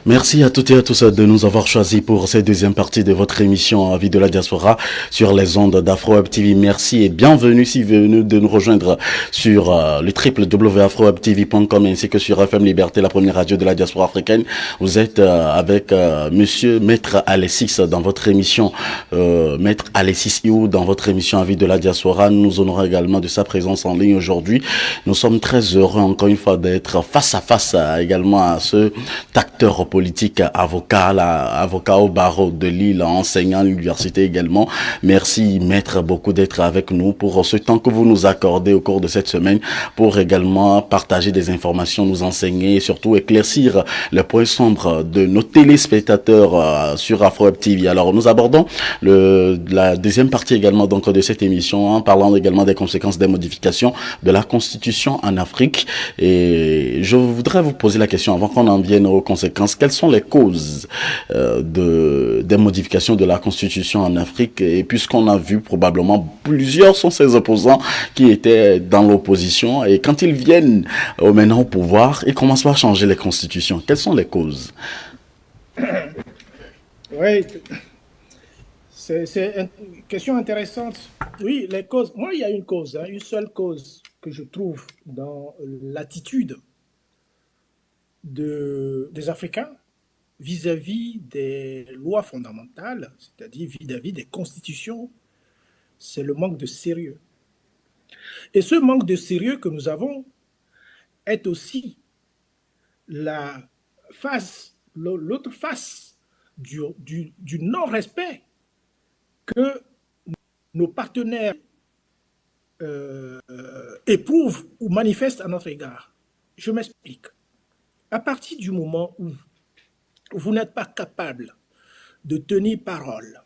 Merci à toutes et à tous de nous avoir choisis pour cette deuxième partie de votre émission Avis de la diaspora sur les ondes d'Afro-Web TV. Merci et bienvenue si vous venez de nous rejoindre sur le www.afrowebtv.com ainsi que sur FM Liberté, la première radio de la diaspora africaine. Vous êtes avec Monsieur Maître Alexis dans votre émission Maître Alexis Iou dans votre émission Avis de la diaspora. Nous nous honorons également de sa présence en ligne aujourd'hui. Nous sommes très heureux encore une fois d'être face à face également à ce acteur politique, avocat, avocat au barreau de Lille, enseignant à l'université également. Merci Maître beaucoup d'être avec nous pour ce temps que vous nous accordez au cours de cette semaine pour également partager des informations, nous enseigner et surtout éclaircir les points sombres de nos téléspectateurs sur AfroWeb TV. Alors nous abordons la deuxième partie également donc de cette émission en parlant également des conséquences des modifications de la Constitution en Afrique. Et je voudrais vous poser la question avant qu'on en vienne aux conséquences. Quelles sont les causes des modifications de la Constitution en Afrique? Et puisqu'on a vu probablement plusieurs sont ces opposants qui étaient dans l'opposition et quand ils viennent maintenant au pouvoir, ils commencent par changer les constitutions. Quelles sont les causes? Oui, c'est une question intéressante. Oui, les causes. Moi, il y a une cause, une seule cause que je trouve dans l'attitude des Africains vis-à-vis des lois fondamentales, c'est-à-dire vis-à-vis des constitutions, c'est le manque de sérieux. Et ce manque de sérieux que nous avons est aussi la face, l'autre face du non-respect que nos partenaires éprouvent ou manifestent à notre égard. Je m'explique. À partir du moment où vous n'êtes pas capable de tenir parole,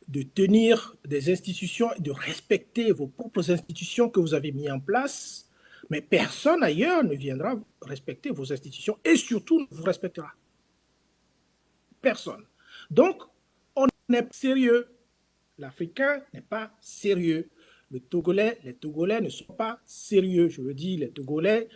de tenir des institutions et de respecter vos propres institutions que vous avez mises en place, mais personne ailleurs ne viendra respecter vos institutions et surtout ne vous respectera. Personne. Donc, on est sérieux. L'Africain n'est pas sérieux. Les Togolais ne sont pas sérieux. Je veux dire, les Togolais,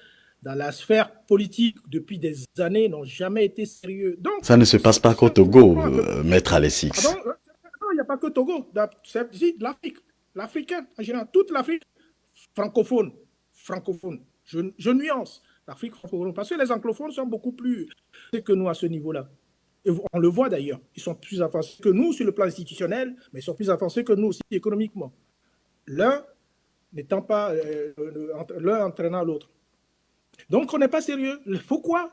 dans la sphère politique, depuis des années, n'ont jamais été sérieux. Donc, ça ne se passe pas qu'au Togo, Maître Alexis. Pardon? Non, il n'y a pas que Togo. C'est l'Afrique. L'Africain, en général, toute l'Afrique francophone. Je nuance l'Afrique francophone. Parce que les anglophones sont beaucoup plus que nous à ce niveau-là. Et on le voit d'ailleurs. Ils sont plus avancés que nous sur le plan institutionnel, mais ils sont plus avancés que nous aussi économiquement. L'un n'étant pas l'un entraînant l'autre. Donc, on n'est pas sérieux. Pourquoi?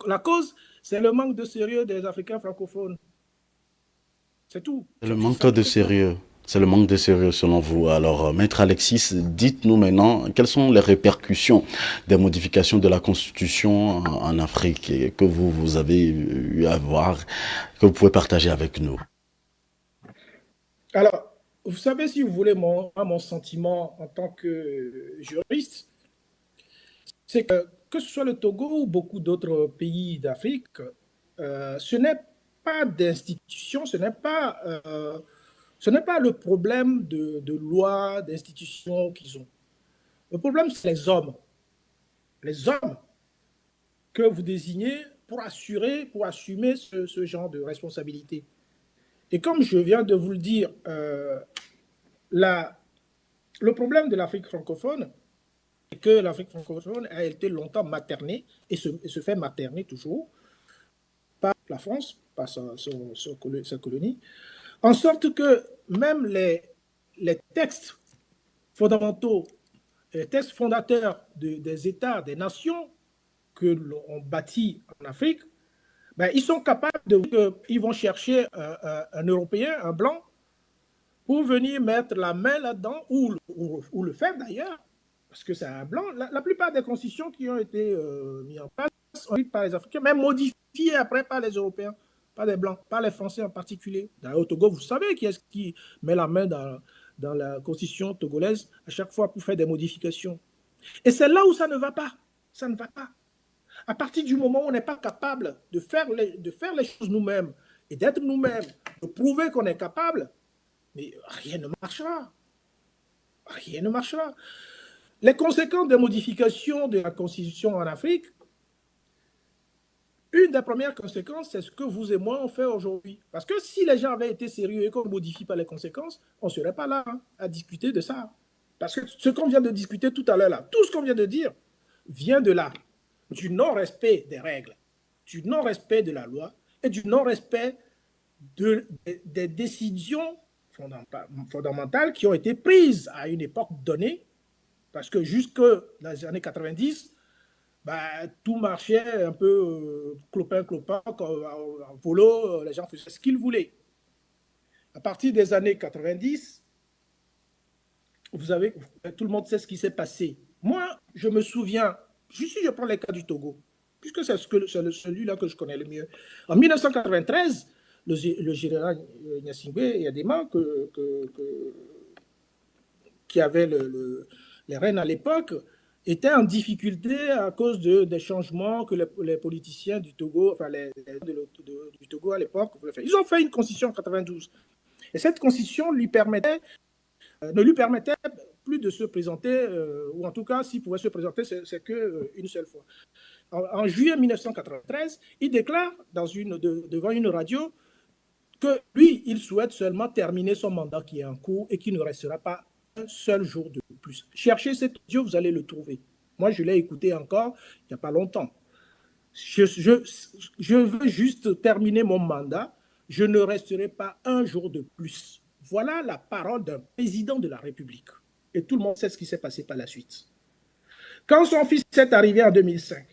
La cause, c'est le manque de sérieux des Africains francophones. C'est tout. C'est le manque de sérieux. C'est le manque de sérieux selon vous. Alors, Maître Alexis, dites-nous maintenant quelles sont les répercussions des modifications de la Constitution en Afrique que vous avez eu à voir, que vous pouvez partager avec nous. Alors, vous savez, si vous voulez mon sentiment en tant que juriste, c'est que ce soit le Togo ou beaucoup d'autres pays d'Afrique, ce n'est pas d'institution, ce n'est pas le problème de loi, d'institution qu'ils ont. Le problème, c'est les hommes. Les hommes que vous désignez pour assumer ce genre de responsabilité. Et comme je viens de vous le dire, le problème de l'Afrique francophone est que l'Afrique francophone a été longtemps maternée et se fait materner toujours par la France, par sa colonie, en sorte que même les textes fondamentaux, les textes fondateurs des États, des nations que l'on bâtit en Afrique, ben, ils sont capables ils vont chercher un Européen, un Blanc, pour venir mettre la main là-dedans, ou le faire d'ailleurs, parce que c'est un Blanc. La plupart des constitutions qui ont été mises en place sont écrites par les Africains, mais modifiées après par les Européens, par les Blancs, par les Français en particulier. Dans le Togo, vous savez qui est-ce qui met la main dans la constitution togolaise à chaque fois pour faire des modifications. Et c'est là où ça ne va pas. Ça ne va pas. À partir du moment où on n'est pas capable de faire les choses nous-mêmes et d'être nous-mêmes, de prouver qu'on est capable, mais rien ne marchera. Rien ne marchera. Les conséquences des modifications de la Constitution en Afrique, Une des premières conséquences, c'est ce que vous et moi on fait aujourd'hui. Parce que si les gens avaient été sérieux et qu'on ne modifie pas les conséquences, on ne serait pas là à discuter de ça. Parce que ce qu'on vient de discuter tout à l'heure, là, tout ce qu'on vient de dire vient de là, du non-respect des règles, du non-respect de la loi et du non-respect des décisions fondamentales qui ont été prises à une époque donnée. Parce que jusque dans les années 90, tout marchait un peu clopin-clopin, en volo, les gens faisaient ce qu'ils voulaient. À partir des années 90, tout le monde sait ce qui s'est passé. Moi, je me souviens, si je prends les cas du Togo, puisque c'est celui-là que je connais le mieux. En 1993, le général Gnassingbé Yadema, qui avait les rênes à l'époque, était en difficulté à cause des changements que les politiciens du Togo, enfin du Togo à l'époque, voulaient faire. Ils ont fait une constitution en 92. Et cette constitution ne lui permettait plus de se présenter, ou en tout cas, s'il pouvait se présenter, c'est qu'une seule fois. En juillet 1993, il déclare devant une radio que lui, il souhaite seulement terminer son mandat qui est en cours et qu'il ne restera pas un seul jour de plus. Cherchez cet audio, vous allez le trouver. Moi, je l'ai écouté encore il n'y a pas longtemps. Je veux juste terminer mon mandat. Je ne resterai pas un jour de plus. Voilà la parole d'un président de la République. Et tout le monde sait ce qui s'est passé par la suite. Quand son fils est arrivé en 2005,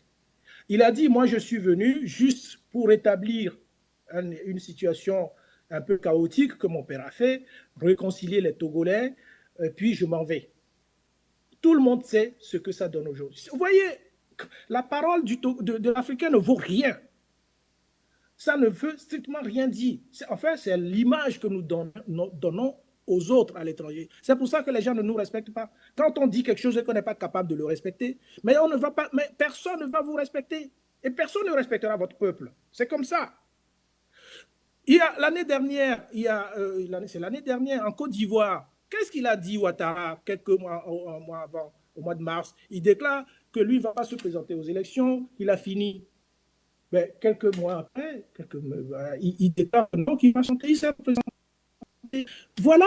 il a dit, moi, je suis venu juste pour établir une situation un peu chaotique que mon père a fait, réconcilier les Togolais, puis je m'en vais. Tout le monde sait ce que ça donne aujourd'hui. Vous voyez, la parole de l'Africain ne vaut rien. Ça ne veut strictement rien dire. Enfin, c'est l'image que nous donnons aux autres à l'étranger. C'est pour ça que les gens ne nous respectent pas. Quand on dit quelque chose et qu'on n'est pas capable de le respecter, mais personne ne va vous respecter. Et personne ne respectera votre peuple. C'est comme ça. L'année dernière, c'est l'année dernière, en Côte d'Ivoire, qu'est-ce qu'il a dit, Ouattara, quelques mois avant, au mois de mars? Il déclare que lui ne va pas se présenter aux élections, qu'il a fini. Mais quelques mois après, il déclare non, qu'il va chanter, il s'est présenté. Voilà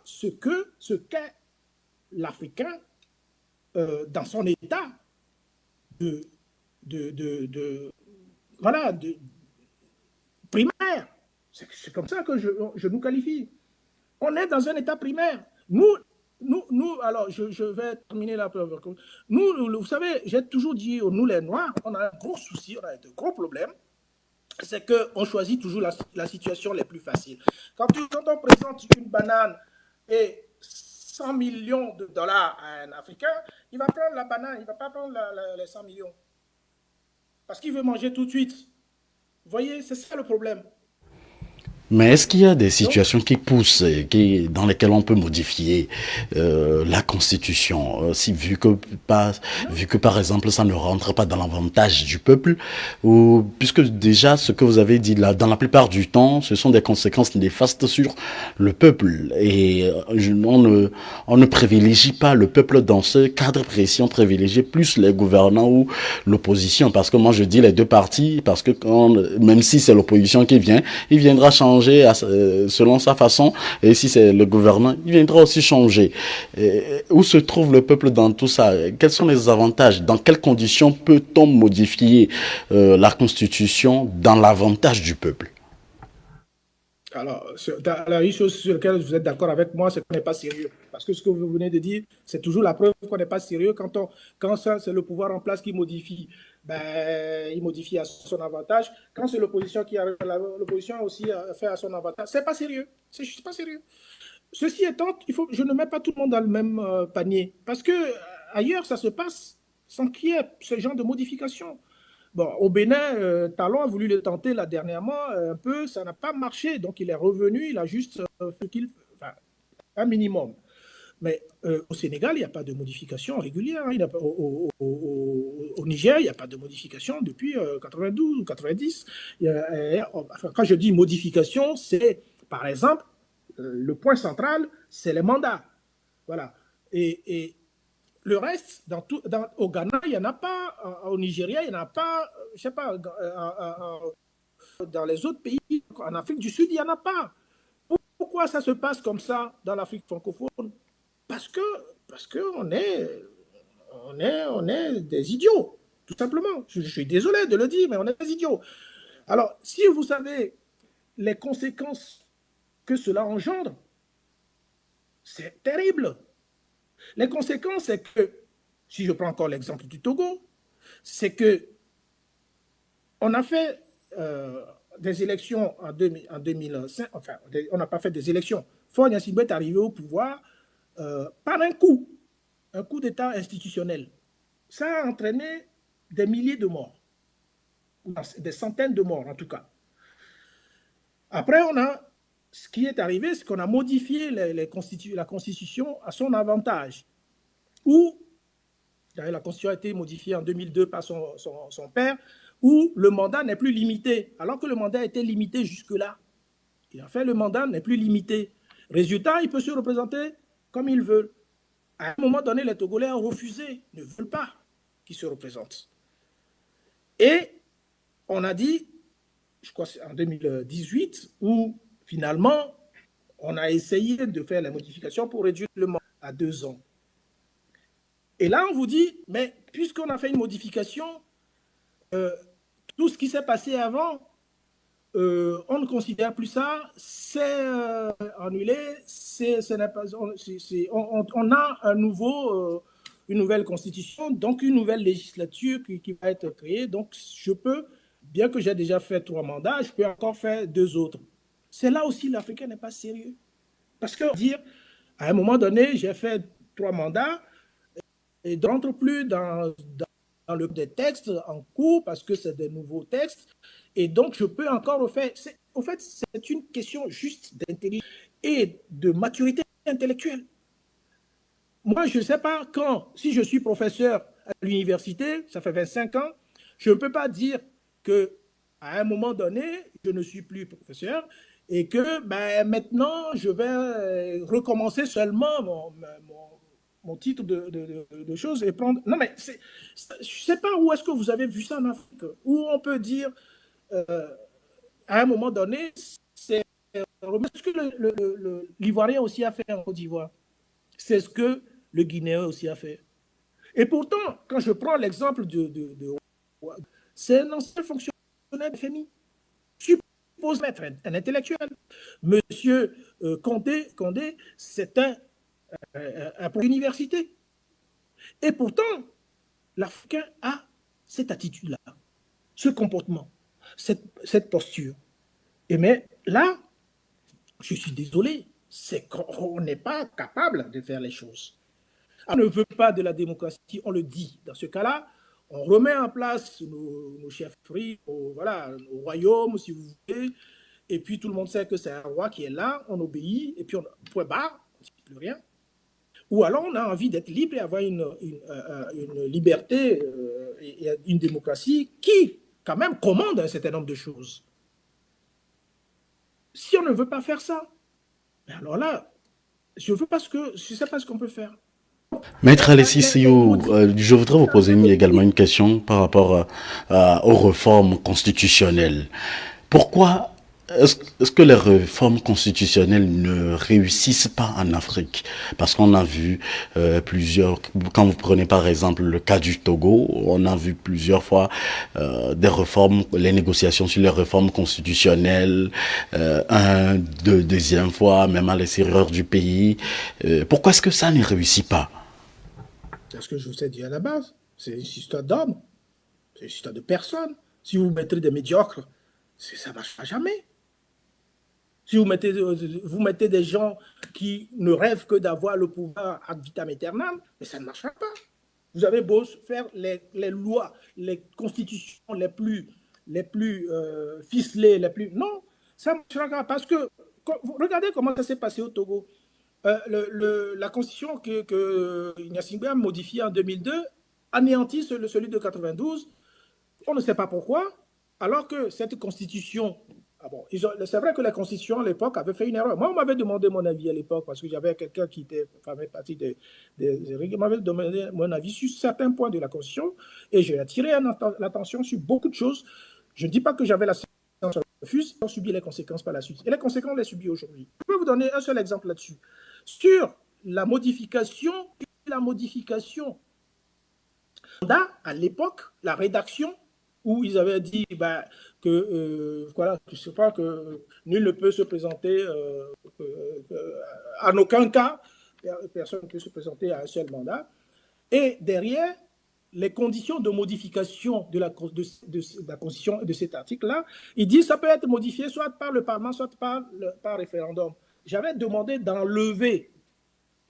ce qu'est l'Africain dans son état primaire. C'est comme ça que je nous qualifie. On est dans un état primaire. Nous, alors je vais terminer la preuve. Nous, vous savez, j'ai toujours dit, nous les Noirs, on a un gros souci, on a de gros problèmes. C'est qu'on choisit toujours la situation la plus facile. Quand on présente une banane et 100 millions de dollars à un Africain, il va prendre la banane, il ne va pas prendre les 100 millions. Parce qu'il veut manger tout de suite. Vous voyez, c'est ça le problème. Mais est-ce qu'il y a des situations qui poussent, dans lesquelles on peut modifier la Constitution, vu que par exemple ça ne rentre pas dans l'avantage du peuple, ou puisque déjà ce que vous avez dit là, dans la plupart du temps, ce sont des conséquences néfastes sur le peuple, et on ne privilégie pas le peuple dans ce cadre précis, on privilégie plus les gouvernants ou l'opposition, parce que moi je dis les deux partis, parce que même si c'est l'opposition qui vient, il viendra changer selon sa façon, et si c'est le gouvernement, il viendra aussi changer. Où se trouve le peuple dans tout ça? Quels sont les avantages? Dans quelles conditions peut-on modifier la Constitution dans l'avantage du peuple? Alors, une chose sur laquelle vous êtes d'accord avec moi, c'est qu'on n'est pas sérieux. Parce que ce que vous venez de dire, c'est toujours la preuve qu'on n'est pas sérieux. Quand c'est le pouvoir en place qui modifie, il modifie à son avantage. Quand c'est l'opposition qui arrive, l'opposition aussi fait à son avantage. C'est pas sérieux. C'est juste pas sérieux. Ceci étant, je ne mets pas tout le monde dans le même panier. Parce que ailleurs, ça se passe sans qu'il y ait ce genre de modification. Bon, au Bénin, Talon a voulu le tenter là dernièrement, un peu, ça n'a pas marché, donc il est revenu, il a juste fait un minimum. Mais au Sénégal, il n'y a pas de modification régulière. Hein. Au Niger, il n'y a pas de modification depuis 92 ou 90. Quand je dis modification, c'est, par exemple, le point central, c'est les mandats. Voilà. Et le reste, au Ghana, il n'y en a pas. Au Nigeria, il n'y en a pas. je sais pas, dans les autres pays, en Afrique du Sud, il n'y en a pas. Pourquoi ça se passe comme ça dans l'Afrique francophone? Parce que, parce que on est des idiots, tout simplement. Je suis désolé de le dire, mais on est des idiots. Alors, si vous savez les conséquences que cela engendre, c'est terrible. Les conséquences, c'est que, si je prends encore l'exemple du Togo, c'est que on a fait des élections en 2005, enfin, on n'a pas fait des élections. Faure Gnassingbé est arrivé au pouvoir par un coup d'État institutionnel. Ça a entraîné des milliers de morts, des centaines de morts en tout cas. Après, ce qui est arrivé, c'est qu'on a modifié la Constitution à son avantage. Où, d'ailleurs, la Constitution a été modifiée en 2002 par son père, où le mandat n'est plus limité, alors que le mandat était limité jusque-là. Il a fait le mandat n'est plus limité. Résultat, il peut se représenter comme il veut. À un moment donné, les Togolais ont refusé, ne veulent pas qu'il se représente. Et on a dit, je crois que c'est en 2018, où finalement, on a essayé de faire la modification pour réduire le mandat à 2 ans. Et là, on vous dit, mais puisqu'on a fait une modification, tout ce qui s'est passé avant, on ne considère plus ça, c'est annulé, on a une nouvelle constitution, donc une nouvelle législature qui va être créée. Donc, je peux, bien que j'ai déjà fait 3 mandats, je peux encore faire 2 autres. C'est là aussi l'Africain n'est pas sérieux. Parce que dire, à un moment donné, j'ai fait 3 mandats, et je n'entre plus dans le des textes en cours parce que c'est des nouveaux textes. Et donc, je peux encore refaire. En fait, c'est une question juste d'intelligence et de maturité intellectuelle. Moi, je ne sais pas si je suis professeur à l'université, ça fait 25 ans, je ne peux pas dire qu'à un moment donné, je ne suis plus professeur et que maintenant, je vais recommencer seulement mon titre de choses et prendre... Non, mais je ne sais pas où est-ce que vous avez vu ça en Afrique, où on peut dire, à un moment donné, c'est ce que l'Ivoirien aussi a fait en Côte d'Ivoire. C'est ce que le Guinéen aussi a fait. Et pourtant, quand je prends l'exemple c'est un ancien fonctionnaire de FMI. Suppose être un intellectuel. Monsieur Condé, c'est un pour l'université. Et pourtant, l'Africain a cette attitude-là, ce comportement, cette posture. Et mais là, je suis désolé, c'est qu'on n'est pas capable de faire les choses. On ne veut pas de la démocratie, on le dit. Dans ce cas-là, on remet en place nos chefferies, nos royaumes, si vous voulez, et puis tout le monde sait que c'est un roi qui est là, on obéit, et puis point barre, on ne dit plus rien. Ou alors on a envie d'être libre et avoir une liberté et une démocratie qui, quand même, commande un certain nombre de choses. Si on ne veut pas faire ça, alors là, je ne sais pas ce qu'on peut faire. Maître Alessi Seyou, je voudrais vous poser également une question par rapport aux réformes constitutionnelles. Pourquoi est-ce que les réformes constitutionnelles ne réussissent pas en Afrique? Parce qu'on a vu plusieurs, quand vous prenez par exemple le cas du Togo, on a vu plusieurs fois des réformes, les négociations sur les réformes constitutionnelles, deuxième fois, même à l'extérieur du pays. Pourquoi est-ce que ça ne réussit pas? C'est ce que je vous ai dit à la base. C'est une histoire d'hommes. C'est une histoire de personnes. Si vous mettez des médiocres, ça ne marchera jamais. Si vous mettez des gens qui ne rêvent que d'avoir le pouvoir ad vitam aeternam, mais ça ne marchera pas. Vous avez beau faire les lois, les constitutions les plus ficelées, non, ça ne marchera pas. Parce que, regardez comment ça s'est passé au Togo. La constitution que Gnassingbé a modifiée en 2002 anéantit celui de 92. On ne sait pas pourquoi, alors que cette constitution Ah bon, c'est vrai que la Constitution à l'époque avait fait une erreur. Moi, on m'avait demandé mon avis à l'époque parce que j'avais quelqu'un qui faisait partie qui m'avait demandé mon avis sur certains points de la Constitution et j'ai attiré l'attention sur beaucoup de choses. Je ne dis pas que j'avais la science refuse, on subit les conséquences par la suite. Et les conséquences, on les subit aujourd'hui. Je peux vous donner un seul exemple là-dessus. Sur la modification, à l'époque, la rédaction, où ils avaient dit voilà, je sais pas, que nul ne peut se présenter, en aucun cas, personne ne peut se présenter à un seul mandat. Et derrière, les conditions de modification de la Constitution de cet article-là, il dit que ça peut être modifié soit par le Parlement, soit par référendum. J'avais demandé d'enlever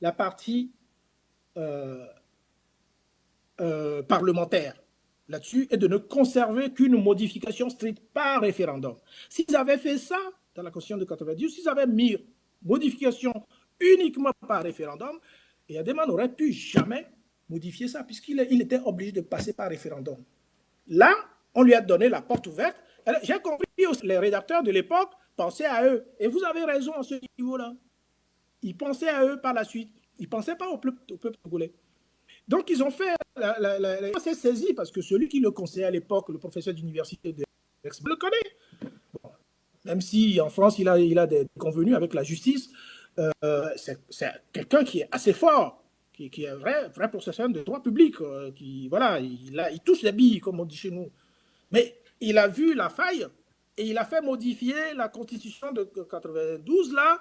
la partie parlementaire là-dessus et de ne conserver qu'une modification stricte par référendum. S'ils avaient fait ça dans la Constitution de 90, s'ils avaient mis modification uniquement par référendum, Eyadema n'aurait pu jamais modifier ça puisqu'il était obligé de passer par référendum. Là, on lui a donné la porte ouverte. J'ai compris aussi, les rédacteurs de l'époque pensaient à eux. Et vous avez raison à ce niveau-là. Ils pensaient à eux par la suite. Ils ne pensaient pas au peuple togolais. Donc, ils ont fait... On s'est saisi parce que celui qui le conseillait à l'époque, le professeur d'université de Aix, le connaît. Bon, même si en France, il a des convenus avec la justice, c'est quelqu'un qui est assez fort, qui est vrai professionnel de droit public, qui, voilà, il touche les billes, comme on dit chez nous. Mais il a vu la faille et il a fait modifier la constitution de 92, là,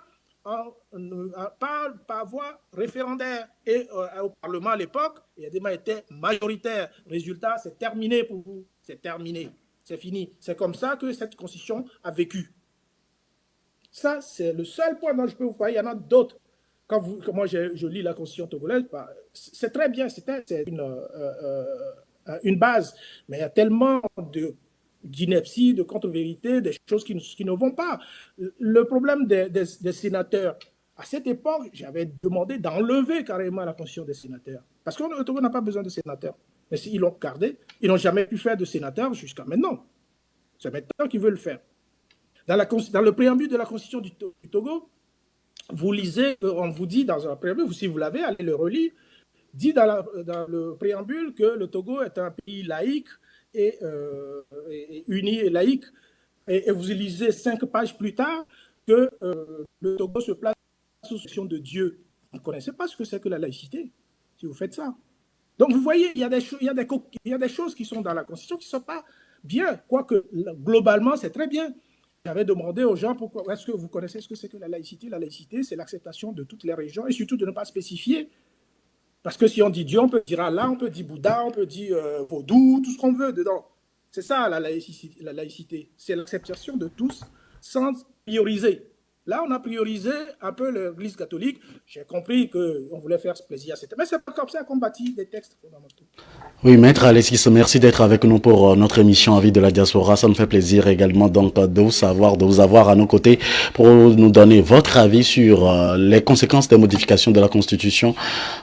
par voie référendaire. Et au Parlement à l'époque, Eyadema était majoritaire. Résultat, c'est terminé pour vous. C'est terminé. C'est fini. C'est comme ça que cette constitution a vécu. Ça, c'est le seul point dont je peux vous parler. Il y en a d'autres. Quand moi, je lis la constitution togolaise, c'est très bien. C'est une base. Mais il y a tellement d'inepties, de contre-vérités, des choses qui ne vont pas. Le problème des sénateurs, à cette époque, j'avais demandé d'enlever carrément la constitution des sénateurs. Parce que le Togo n'a pas besoin de sénateurs. Mais s'ils l'ont gardé, ils n'ont jamais pu faire de sénateurs jusqu'à maintenant. C'est maintenant qu'ils veulent le faire. Dans le préambule de la constitution du Togo, vous lisez, on vous dit dans un préambule, si vous l'avez, allez le relire, dit dans le préambule que le Togo est un pays laïque et uni et laïque. Et vous lisez 5 pages plus tard que le Togo se place sous l'action de Dieu. Vous ne connaissez pas ce que c'est que la laïcité, si vous faites ça. Donc vous voyez, il y a des choses qui sont dans la Constitution qui ne sont pas bien, quoique globalement c'est très bien. J'avais demandé aux gens pourquoi est-ce que vous connaissez ce que c'est que la laïcité. La laïcité, c'est l'acceptation de toutes les religions et surtout de ne pas spécifier. Parce que si on dit Dieu, on peut dire Allah, on peut dire Bouddha, on peut dire Vaudou, tout ce qu'on veut dedans. C'est ça la laïcité. C'est l'acceptation de tous sans prioriser. Là, on a priorisé un peu l'Église catholique. J'ai compris qu'on voulait faire plaisir à cette... Mais c'est pas comme ça qu'on bâtit des textes fondamentaux. Oui, Maître Alexis, merci d'être avec nous pour notre émission Avis de la diaspora. Ça nous fait plaisir également donc de vous avoir à nos côtés pour nous donner votre avis sur les conséquences des modifications de la Constitution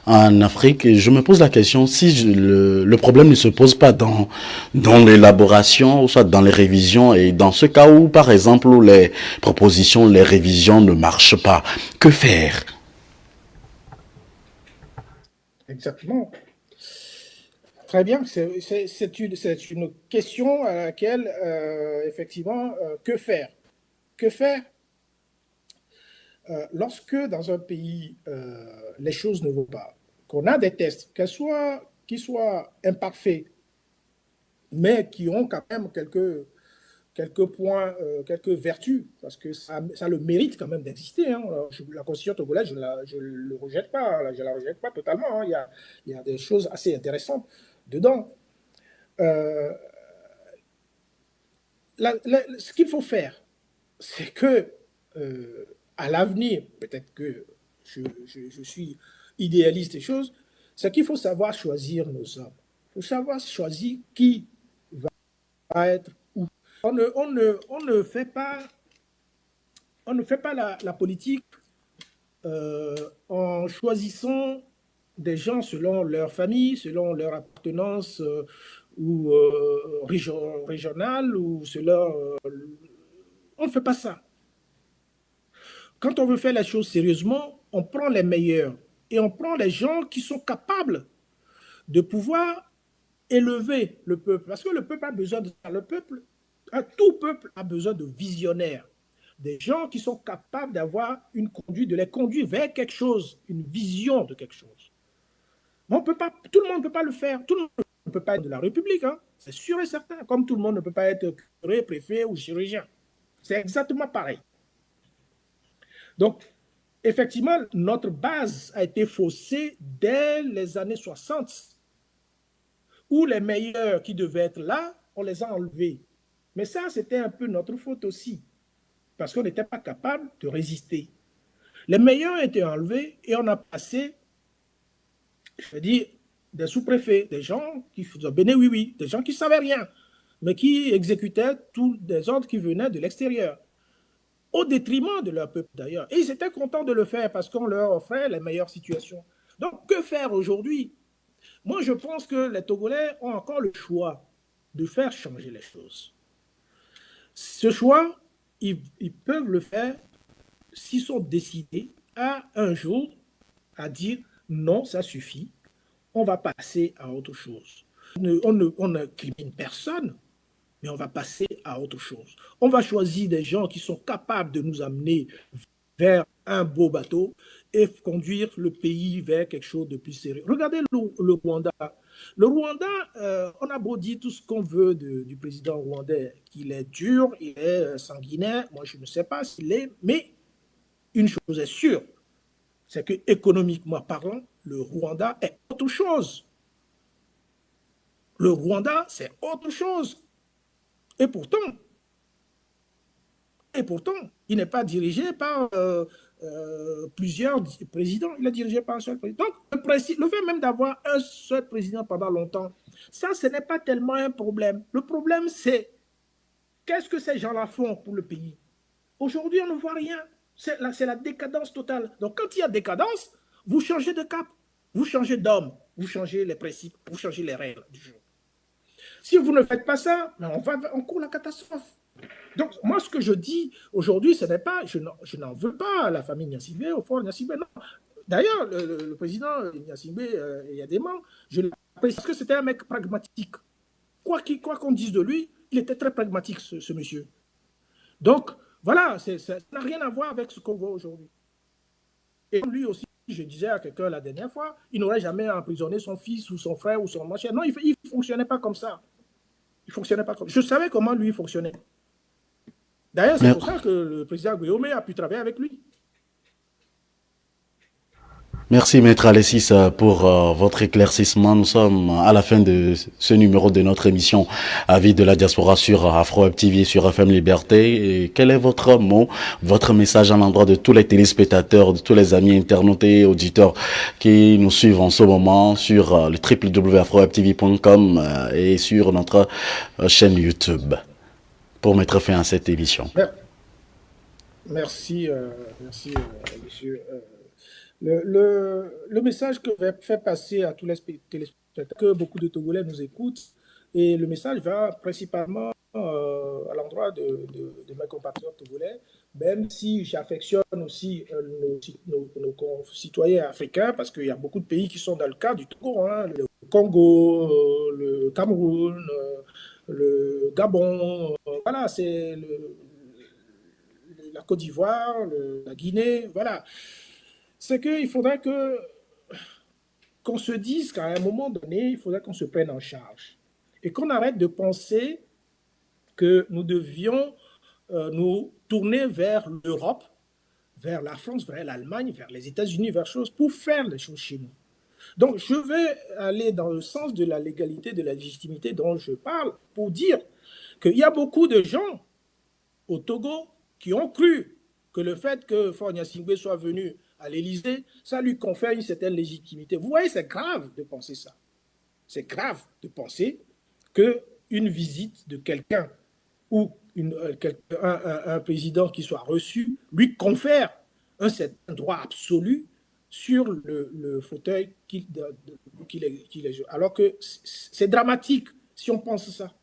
en Afrique. Et je me pose la question si le problème ne se pose pas dans l'élaboration, ou soit dans les révisions, et dans ce cas où, par exemple, où les propositions, les révisions ne marchent pas, que faire? Exactement. Très bien, c'est une question à laquelle, effectivement, que faire? Que faire lorsque dans un pays, les choses ne vont pas, qu'on a des tests, qu'ils soient imparfaits, mais qui ont quand même quelques points, quelques vertus, parce que ça a le mérite quand même d'exister. Hein. La constitution togolaise, je ne le rejette pas, je ne la rejette pas totalement. Hein. Il y a des choses assez intéressantes dedans. Ce qu'il faut faire, c'est que à l'avenir, peut-être que je suis idéaliste des choses, c'est qu'il faut savoir choisir nos hommes. Il faut savoir choisir qui va être où. On ne fait pas la politique en choisissant des gens selon leur famille, selon leur appartenance ou régionale, ou selon... On ne fait pas ça. Quand on veut faire les choses sérieusement, on prend les meilleurs et on prend les gens qui sont capables de pouvoir élever le peuple. Parce que le peuple a besoin de ça. Tout peuple a besoin de visionnaires. Des gens qui sont capables d'avoir une conduite, de les conduire vers quelque chose, une vision de quelque chose. Mais on peut pas, tout le monde ne peut pas le faire. Tout le monde ne peut pas être de la République. Hein. C'est sûr et certain. Comme tout le monde ne peut pas être curé, préfet ou chirurgien. C'est exactement pareil. Donc, effectivement, notre base a été faussée dès les années 60, où les meilleurs qui devaient être là, on les a enlevés. Mais ça, c'était un peu notre faute aussi, parce qu'on n'était pas capable de résister. Les meilleurs ont été enlevés et on a passé, je veux dire, des sous-préfets, des gens qui faisaient béné oui, des gens qui ne savaient rien, mais qui exécutaient tous des ordres qui venaient de l'extérieur, au détriment de leur peuple d'ailleurs. Et ils étaient contents de le faire parce qu'on leur offrait les meilleures situations. Donc, que faire aujourd'hui? Moi, je pense que les Togolais ont encore le choix de faire changer les choses. Ce choix, ils peuvent le faire s'ils sont décidés à un jour à dire non, ça suffit, on va passer à autre chose. On ne crimine personne, mais on va passer à autre chose. On va choisir des gens qui sont capables de nous amener vers un beau bateau et conduire le pays vers quelque chose de plus sérieux. Regardez le Rwanda. Le Rwanda, on a beau dire tout ce qu'on veut du président rwandais, qu'il est dur, il est sanguinaire, moi je ne sais pas s'il est, mais une chose est sûre, c'est que économiquement parlant, le Rwanda est autre chose. Le Rwanda, c'est autre chose. Et pourtant, il n'est pas dirigé par plusieurs présidents, il est dirigé par un seul président. Donc, le fait même d'avoir un seul président pendant longtemps, ça, ce n'est pas tellement un problème. Le problème, c'est qu'est-ce que ces gens-là font pour le pays? Aujourd'hui, on ne voit rien. C'est la décadence totale. Donc, quand il y a décadence, vous changez de cap, vous changez d'homme, vous changez les principes, vous changez les règles du jeu. Si vous ne faites pas ça, on court la catastrophe. Donc, moi, ce que je dis aujourd'hui, ce n'est pas, je n'en veux pas à la famille Gnassingbé, au fond Gnassingbé, non. D'ailleurs, le président Gnassingbé, il y a des membres, je l'apprécie parce que c'était un mec pragmatique. Quoi qu'on dise de lui, il était très pragmatique, ce monsieur. Donc, voilà, ça n'a rien à voir avec ce qu'on voit aujourd'hui. Et lui aussi, je disais à quelqu'un la dernière fois, il n'aurait jamais emprisonné son fils ou son frère ou son machin. Non, il ne fonctionnait pas comme ça. Il fonctionnait pas comme ça. Je savais comment lui fonctionnait. D'ailleurs, c'est pour ça que le président Guillaume a pu travailler avec lui. Merci Maître Alessis pour votre éclaircissement. Nous sommes à la fin de ce numéro de notre émission Avis de la diaspora sur Afro Web TV, sur FM Liberté. Et quel est votre mot, votre message à l'endroit de tous les téléspectateurs, de tous les amis internautes et auditeurs qui nous suivent en ce moment sur le www.afrowebtv.com et sur notre chaîne YouTube pour mettre fin à cette émission? Merci, monsieur. Le message que je vais faire passer à tous les téléspectateurs, que beaucoup de Togolais nous écoutent, et le message va principalement à l'endroit de mes compatriotes togolais, même si j'affectionne aussi nos concitoyens africains, parce qu'il y a beaucoup de pays qui sont dans le cas du Togo, hein, le Congo, le Cameroun, le Gabon, voilà, c'est la Côte d'Ivoire, la Guinée, voilà. C'est qu'il faudrait qu'on se dise qu'à un moment donné, il faudrait qu'on se prenne en charge et qu'on arrête de penser que nous devions nous tourner vers l'Europe, vers la France, vers l'Allemagne, vers les États-Unis, vers choses pour faire les choses chez nous. Donc, je vais aller dans le sens de la légalité, de la légitimité dont je parle pour dire qu'il y a beaucoup de gens au Togo qui ont cru que le fait que Faure Gnassingbé soit venu à l'Élysée, ça lui confère une certaine légitimité. Vous voyez, c'est grave de penser ça. C'est grave de penser qu'une visite de quelqu'un ou un président qui soit reçu lui confère un certain droit absolu sur le fauteuil qu'il est. Alors que c'est dramatique si on pense ça.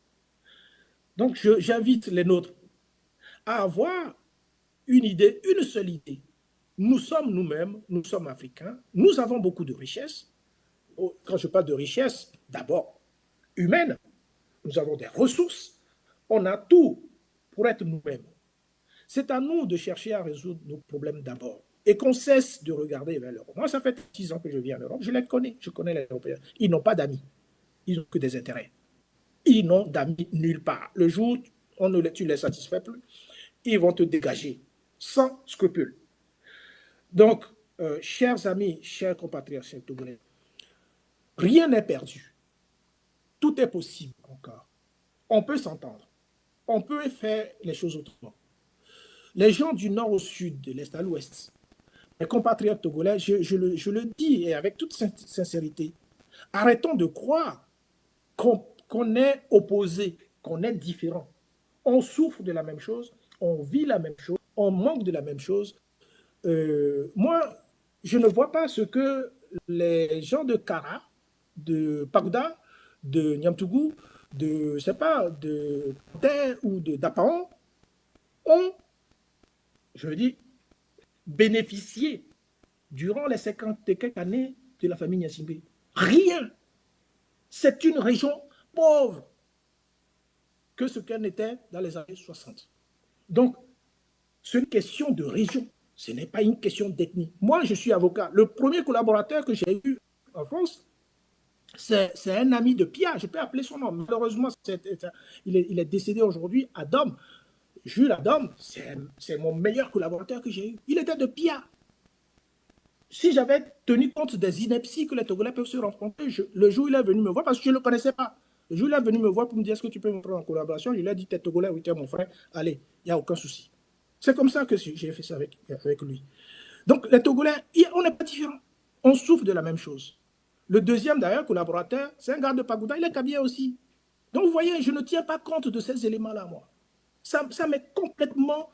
Donc, j'invite les nôtres à avoir une idée, une seule idée. Nous sommes nous-mêmes, nous sommes africains, nous avons beaucoup de richesses. Quand je parle de richesse, d'abord humaine, nous avons des ressources, on a tout pour être nous-mêmes. C'est à nous de chercher à résoudre nos problèmes d'abord et qu'on cesse de regarder vers l'Europe. Moi, ça fait 6 ans que je vis en Europe, je les connais, je connais les Européens. Ils n'ont pas d'amis, ils n'ont que des intérêts. Ils n'ont d'amis nulle part. Le jour où tu ne les satisfais plus, ils vont te dégager sans scrupule. Donc, chers amis, chers compatriotes, chers Togolais, rien n'est perdu. Tout est possible encore. On peut s'entendre. On peut faire les choses autrement. Les gens du nord au sud, de l'est à l'ouest, mes compatriotes togolais, je le dis et avec toute sincérité, arrêtons de croire qu'on est opposé, qu'on est différent. On souffre de la même chose, on vit la même chose, on manque de la même chose. Moi, je ne vois pas ce que les gens de Kara, de Pagoda, de Niamtougou, de, je sais pas, de Ter ou d'Apaon ont, je veux dire, bénéficié durant les 50 et quelques années de la famille Gnassingbé. Rien. C'est une région pauvre que ce qu'elle était dans les années 60. Donc, c'est une question de région. Ce n'est pas une question d'ethnie. Moi, je suis avocat. Le premier collaborateur que j'ai eu en France, c'est un ami de Pia. Je peux appeler son nom. Malheureusement, il est décédé aujourd'hui, Adam. Jules Adam, c'est mon meilleur collaborateur que j'ai eu. Il était de Pia. Si j'avais tenu compte des inepties que les Togolais peuvent se rencontrer, le jour où il est venu me voir, parce que je ne le connaissais pas, le jour où il est venu me voir pour me dire est-ce que tu peux me prendre en collaboration, je lui ai dit, t'es Togolais, oui, t'es mon frère, allez, il n'y a aucun souci. C'est comme ça que j'ai fait ça avec lui. Donc, les Togolais, on n'est pas différents. On souffre de la même chose. Le deuxième, d'ailleurs, collaborateur, c'est un gars de Pagoda, il est Kabia aussi. Donc, vous voyez, je ne tiens pas compte de ces éléments-là, moi. Ça m'est complètement...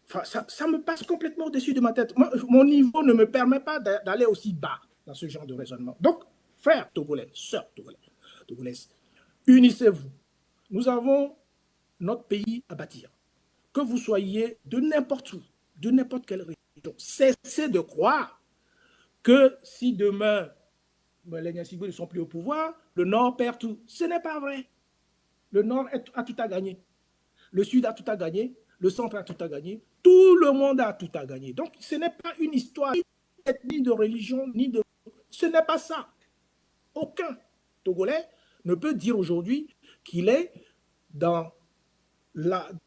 Enfin, ça me passe complètement au-dessus de ma tête. Moi, mon niveau ne me permet pas d'aller aussi bas dans ce genre de raisonnement. Donc, frères Togolais, sœurs Togolaises, unissez-vous. Nous avons notre pays à bâtir. Que vous soyez de n'importe où, de n'importe quelle région, cessez de croire que si demain les Gnassingbé ne sont plus au pouvoir, le Nord perd tout. Ce n'est pas vrai. Le Nord a tout à gagner. Le Sud a tout à gagner. Le Centre a tout à gagner. Tout le monde a tout à gagner. Donc, ce n'est pas une histoire ni de religion, ni de... Ce n'est pas ça. Aucun Togolais ne peut dire aujourd'hui qu'il est dans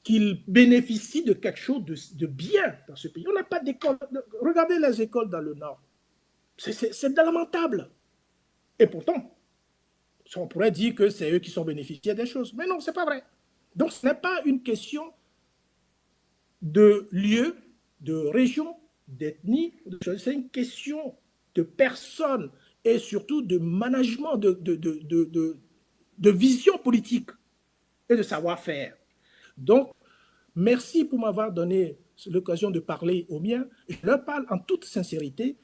qu'il bénéficie de quelque chose de bien dans ce pays. On n'a pas d'école. Regardez les écoles dans le Nord. C'est lamentable. Et pourtant, on pourrait dire que c'est eux qui sont bénéficiaires des choses. Mais non, ce n'est pas vrai. Donc, ce n'est pas une question de lieu, de région, d'ethnie. C'est une question de personnes et surtout de management, de vision politique et de savoir-faire. Donc, merci pour m'avoir donné l'occasion de parler aux miens. Je leur parle en toute sincérité.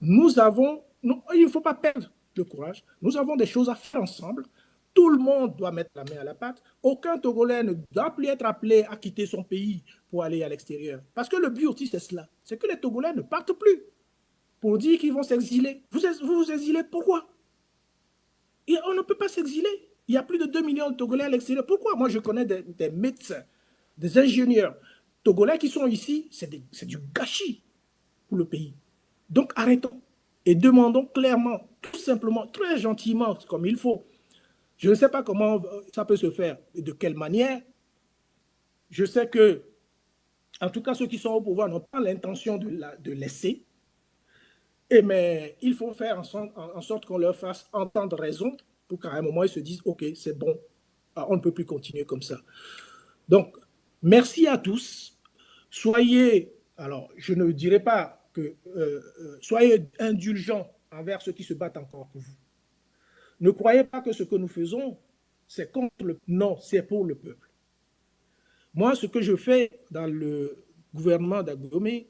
Il ne faut pas perdre le courage. Nous avons des choses à faire ensemble. Tout le monde doit mettre la main à la pâte. Aucun Togolais ne doit plus être appelé à quitter son pays pour aller à l'extérieur. Parce que le but aussi, c'est cela. C'est que les Togolais ne partent plus pour dire qu'ils vont s'exiler. Vous vous exilez pourquoi? Et on ne peut pas s'exiler. Il y a plus de 2 millions de Togolais à l'extérieur. Pourquoi? Moi, je connais des médecins, des ingénieurs Togolais qui sont ici. C'est du gâchis pour le pays. Donc, arrêtons et demandons clairement, tout simplement, très gentiment, comme il faut. Je ne sais pas comment ça peut se faire et de quelle manière. Je sais que, en tout cas, ceux qui sont au pouvoir n'ont pas l'intention de laisser. Mais il faut faire en sorte qu'on leur fasse entendre raison pour qu'à un moment, ils se disent « Ok, c'est bon, on ne peut plus continuer comme ça. » Donc, merci à tous. Soyez, alors, je ne dirais pas que soyez indulgents envers ceux qui se battent encore pour vous. Ne croyez pas que ce que nous faisons, c'est contre le... Non, c'est pour le peuple. Moi, ce que je fais dans le gouvernement d'Agomé,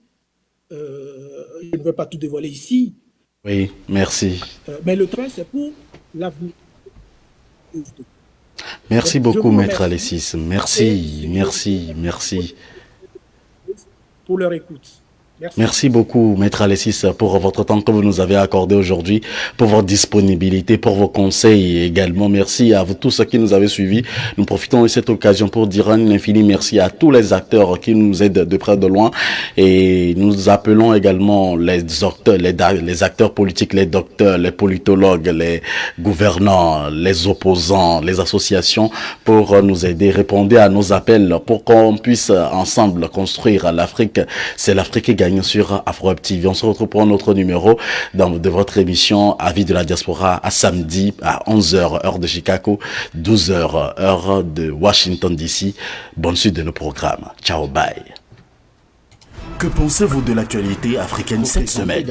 je ne vais pas tout dévoiler ici. Oui, merci. Mais le train, c'est pour l'avenir. Merci beaucoup, Maître Alexis. Merci, merci, merci. pour leur écoute. Merci. Merci beaucoup, Maître Alexis, pour votre temps que vous nous avez accordé aujourd'hui, pour votre disponibilité, pour vos conseils également. Merci à vous tous qui nous avez suivis. Nous profitons de cette occasion pour dire un infini merci à tous les acteurs qui nous aident de près de loin. Et nous appelons également les acteurs politiques, les docteurs, les politologues, les gouvernants, les opposants, les associations pour nous aider. Répondez à nos appels pour qu'on puisse ensemble construire l'Afrique. C'est l'Afrique qui gagne sur AfroWeb TV. On se retrouve pour un autre numéro de votre émission Avis de la diaspora à samedi à 11h heure de Chicago, 12h heure de Washington DC. Bonne suite de nos programmes. Ciao, bye. Que pensez-vous de l'actualité africaine cette semaine?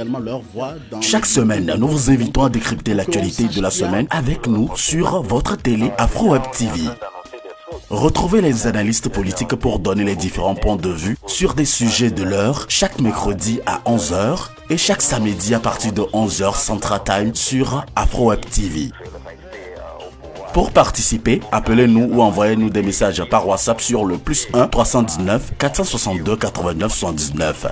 Chaque semaine, nous vous invitons à décrypter l'actualité de la semaine avec nous sur votre télé AfroWeb TV. Retrouvez les analystes politiques pour donner les différents points de vue sur des sujets de l'heure chaque mercredi à 11h et chaque samedi à partir de 11h Central Time sur AfroWeb TV. Pour participer, appelez-nous ou envoyez-nous des messages par WhatsApp sur le +1 319 462 89 79.